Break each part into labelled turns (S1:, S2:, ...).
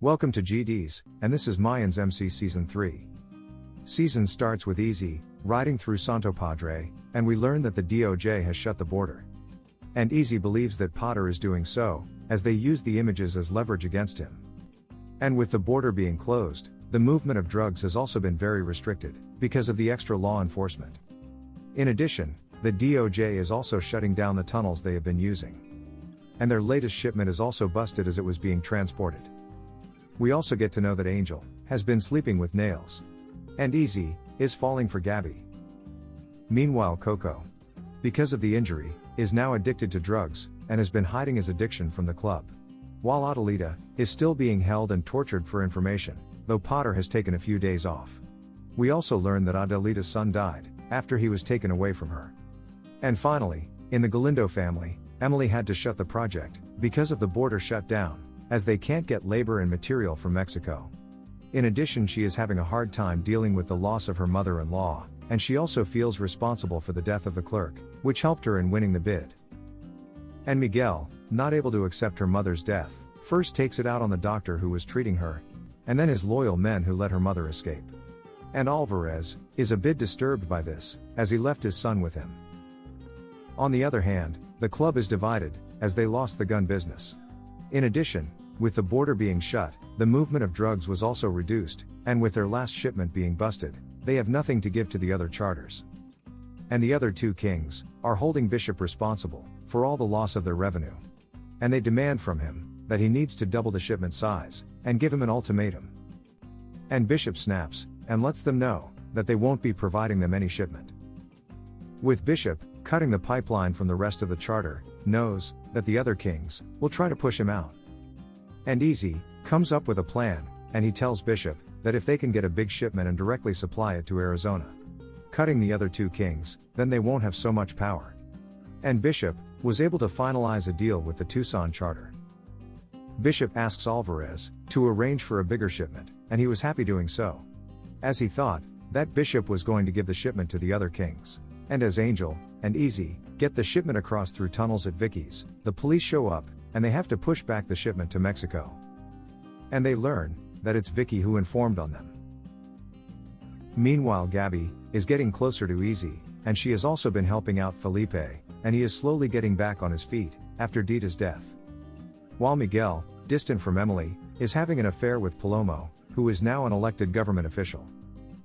S1: Welcome to GDs, and this is Mayans MC Season 3. Season starts with Easy riding through Santo Padre, and we learn that the DOJ has shut the border. And Easy believes that Potter is doing so, as they use the images as leverage against him. And with the border being closed, the movement of drugs has also been very restricted, because of the extra law enforcement. In addition, the DOJ is also shutting down the tunnels they have been using. And their latest shipment is also busted as it was being transported. We also get to know that Angel has been sleeping with Nails. And Easy is falling for Gabby. Meanwhile, Coco, because of the injury, is now addicted to drugs, and has been hiding his addiction from the club. While Adelita is still being held and tortured for information, though Potter has taken a few days off. We also learn that Adelita's son died, after he was taken away from her. And finally, in the Galindo family, Emily had to shut the project, because of the border shut down, as they can't get labor and material from Mexico. In addition, she is having a hard time dealing with the loss of her mother-in-law, and she also feels responsible for the death of the clerk, which helped her in winning the bid. And Miguel, not able to accept her mother's death, first takes it out on the doctor who was treating her, and then his loyal men who let her mother escape. And Alvarez is a bit disturbed by this, as he left his son with him. On the other hand, the club is divided, as they lost the gun business. In addition, with the border being shut, the movement of drugs was also reduced, and with their last shipment being busted, they have nothing to give to the other charters. And the other two kings are holding Bishop responsible for all the loss of their revenue. And they demand from him that he needs to double the shipment size, and give him an ultimatum. And Bishop snaps, and lets them know that they won't be providing them any shipment. With Bishop cutting the pipeline from the rest of the charter, knows that the other kings will try to push him out. And Easy comes up with a plan, and he tells Bishop that if they can get a big shipment and directly supply it to Arizona, cutting the other two kings, then they won't have so much power. And Bishop was able to finalize a deal with the Tucson charter. Bishop asks Alvarez to arrange for a bigger shipment, and he was happy doing so, as he thought that Bishop was going to give the shipment to the other kings. And as Angel and Easy get the shipment across through tunnels at Vicky's, the police show up, and they have to push back the shipment to Mexico. And they learn that it's Vicky who informed on them. Meanwhile, Gabby is getting closer to Easy, and she has also been helping out Felipe, and he is slowly getting back on his feet after Dita's death. While Miguel, distant from Emily, is having an affair with Palomo, who is now an elected government official.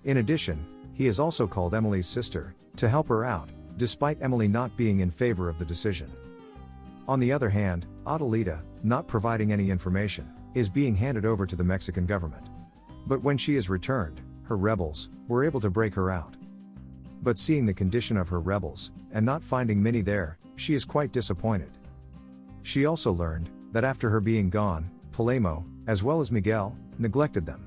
S1: In addition, he has also called Emily's sister to help her out, despite Emily not being in favor of the decision. On the other hand, Adelita, not providing any information, is being handed over to the Mexican government. But when she is returned, her rebels were able to break her out. But seeing the condition of her rebels, and not finding Minnie there, she is quite disappointed. She also learned that after her being gone, Palomo, as well as Miguel, neglected them.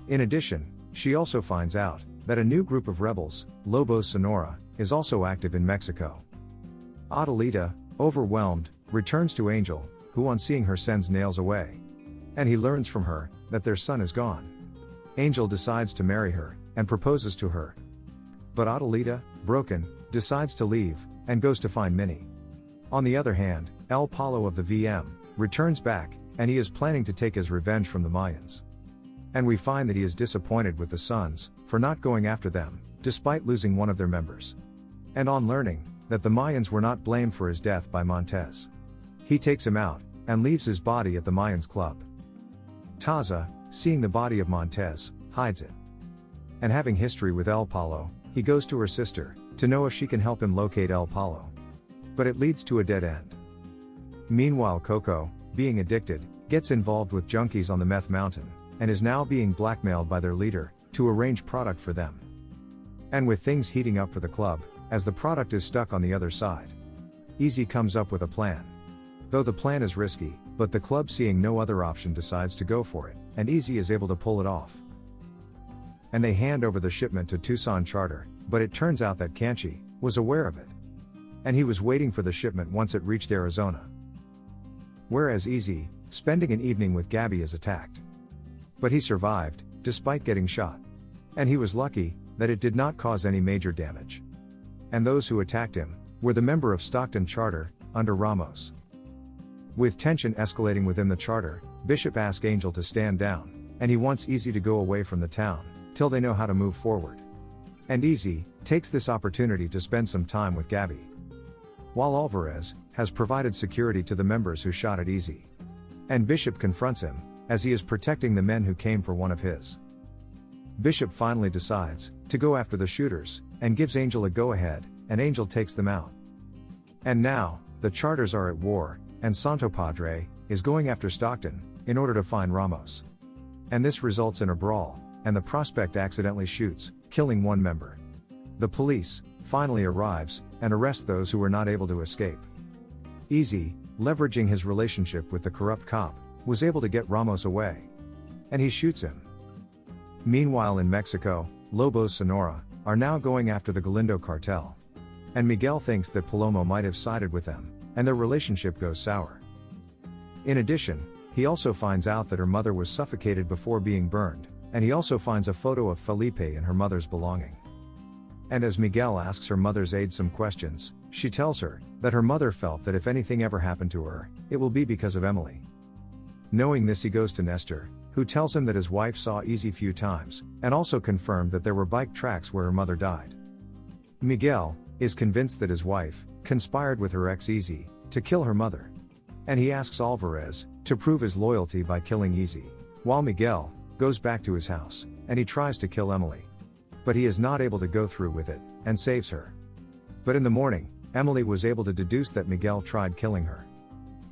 S1: In addition, she also finds out that a new group of rebels, Lobos Sonora, is also active in Mexico. Adelita, overwhelmed, returns to Angel, who on seeing her sends Nails away. And he learns from her that their son is gone. Angel decides to marry her, and proposes to her. But Adelita, broken, decides to leave, and goes to find Minnie. On the other hand, El Palo of the VM returns back, and he is planning to take his revenge from the Mayans. And we find that he is disappointed with the Sons for not going after them, despite losing one of their members. And on learning that the Mayans were not blamed for his death by Montez, he takes him out, and leaves his body at the Mayans Club. Taza, seeing the body of Montez, hides it. And having history with El Palo, he goes to her sister to know if she can help him locate El Palo. But it leads to a dead end. Meanwhile, Coco, being addicted, gets involved with junkies on the Meth Mountain, and is now being blackmailed by their leader to arrange product for them. And with things heating up for the club, as the product is stuck on the other side, Easy comes up with a plan. Though the plan is risky, but the club, seeing no other option, decides to go for it, and Easy is able to pull it off. And they hand over the shipment to Tucson charter, but it turns out that Canchi was aware of it. And he was waiting for the shipment once it reached Arizona. Whereas Easy, spending an evening with Gabby, is attacked. But he survived, despite getting shot. And he was lucky that it did not cause any major damage. And those who attacked him were the member of Stockton charter, under Ramos. With tension escalating within the charter, Bishop asks Angel to stand down, and he wants Easy to go away from the town, till they know how to move forward. And Easy takes this opportunity to spend some time with Gabby. While Alvarez has provided security to the members who shot at Easy. And Bishop confronts him, as he is protecting the men who came for one of his. Bishop finally decides to go after the shooters, and gives Angel a go-ahead, and Angel takes them out. And now, the charters are at war, and Santo Padre is going after Stockton, in order to find Ramos. And this results in a brawl, and the prospect accidentally shoots, killing one member. The police finally arrives, and arrests those who were not able to escape. Easy, leveraging his relationship with the corrupt cop, was able to get Ramos away. And he shoots him. Meanwhile in Mexico, Lobos Sonora are now going after the Galindo cartel. And Miguel thinks that Palomo might have sided with them, and their relationship goes sour. In addition, he also finds out that her mother was suffocated before being burned, and he also finds a photo of Felipe and her mother's belonging. And as Miguel asks her mother's aide some questions, she tells her that her mother felt that if anything ever happened to her, it will be because of Emily. Knowing this, he goes to Nestor, who tells him that his wife saw Easy few times, and also confirmed that there were bike tracks where her mother died. Miguel is convinced that his wife conspired with her ex Easy to kill her mother. And he asks Alvarez to prove his loyalty by killing Easy, while Miguel goes back to his house, and he tries to kill Emily. But he is not able to go through with it, and saves her. But in the morning, Emily was able to deduce that Miguel tried killing her.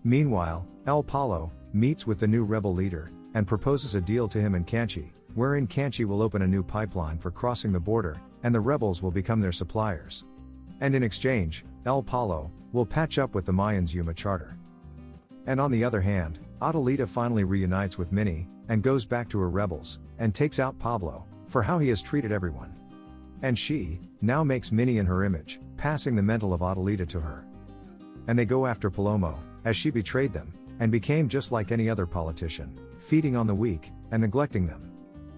S1: Meanwhile, El Palo meets with the new rebel leader, and proposes a deal to him and Canchi, wherein Canchi will open a new pipeline for crossing the border, and the rebels will become their suppliers. And in exchange, El Palo will patch up with the Mayans Yuma charter. And on the other hand, Adelita finally reunites with Minnie, and goes back to her rebels, and takes out Pablo, for how he has treated everyone. And she now makes Minnie in her image, passing the mental of Adelita to her. And they go after Palomo, as she betrayed them, and became just like any other politician, feeding on the weak, and neglecting them.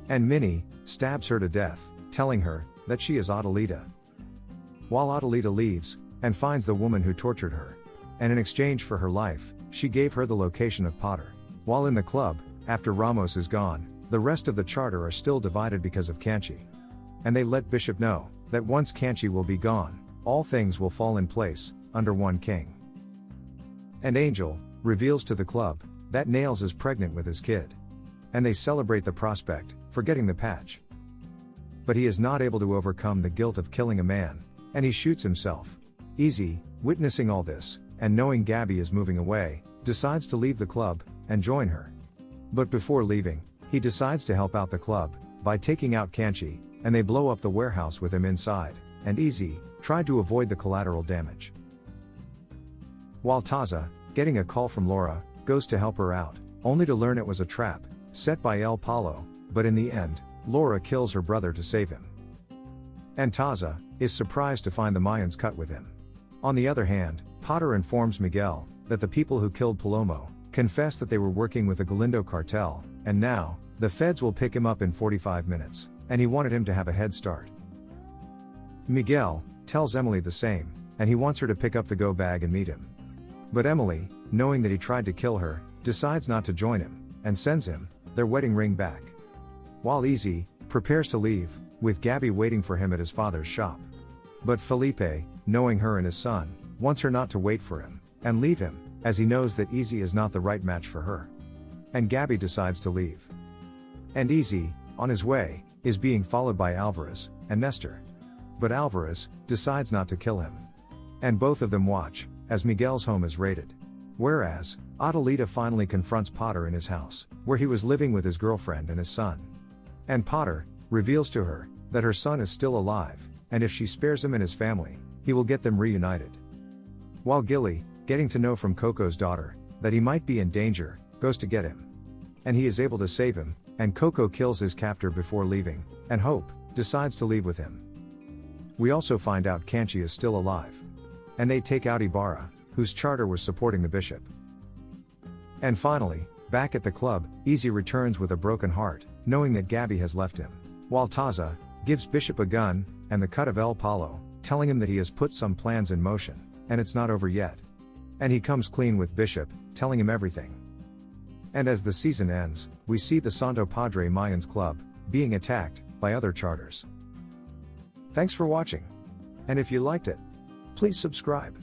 S1: And Minnie stabs her to death, telling her that she is Adelita. While Adelita leaves, and finds the woman who tortured her. And in exchange for her life, she gave her the location of Potter. While in the club, after Ramos is gone, the rest of the charter are still divided because of Canchi. And they let Bishop know that once Canchi will be gone, all things will fall in place, under one king. And Angel reveals to the club that Nails is pregnant with his kid. And they celebrate the prospect for getting the patch. But he is not able to overcome the guilt of killing a man, and he shoots himself. Easy, witnessing all this, and knowing Gabby is moving away, decides to leave the club and join her. But before leaving, he decides to help out the club by taking out Canchi, and they blow up the warehouse with him inside, and Easy tried to avoid the collateral damage. While Taza, getting a call from Laura, goes to help her out, only to learn it was a trap set by El Palo, but in the end, Laura kills her brother to save him. And Taza is surprised to find the Mayans cut with him. On the other hand, Potter informs Miguel that the people who killed Palomo confess that they were working with the Galindo cartel, and now, the feds will pick him up in 45 minutes, and he wanted him to have a head start. Miguel tells Emily the same, and he wants her to pick up the go bag and meet him. But Emily, knowing that he tried to kill her, decides not to join him, and sends him their wedding ring back. While Easy prepares to leave, with Gabby waiting for him at his father's shop. But Felipe, knowing her and his son, wants her not to wait for him, and leave him, as he knows that Easy is not the right match for her. And Gabby decides to leave. And Easy, on his way, is being followed by Alvarez and Nestor. But Alvarez decides not to kill him. And both of them watch, as Miguel's home is raided. Whereas, Adelita finally confronts Potter in his house, where he was living with his girlfriend and his son. And Potter reveals to her that her son is still alive, and if she spares him and his family, he will get them reunited. While Gilly, getting to know from Coco's daughter that he might be in danger, goes to get him. And he is able to save him, and Coco kills his captor before leaving, and Hope decides to leave with him. We also find out Canchi is still alive. And they take out Ibarra, whose charter was supporting the bishop. And finally, back at the club, Easy returns with a broken heart, knowing that Gabby has left him. While Taza gives Bishop a gun, and the cut of El Palo, telling him that he has put some plans in motion, and it's not over yet. And he comes clean with Bishop, telling him everything. And as the season ends, we see the Santo Padre Mayans Club being attacked by other charters. Thanks for watching. And if you liked it, please subscribe.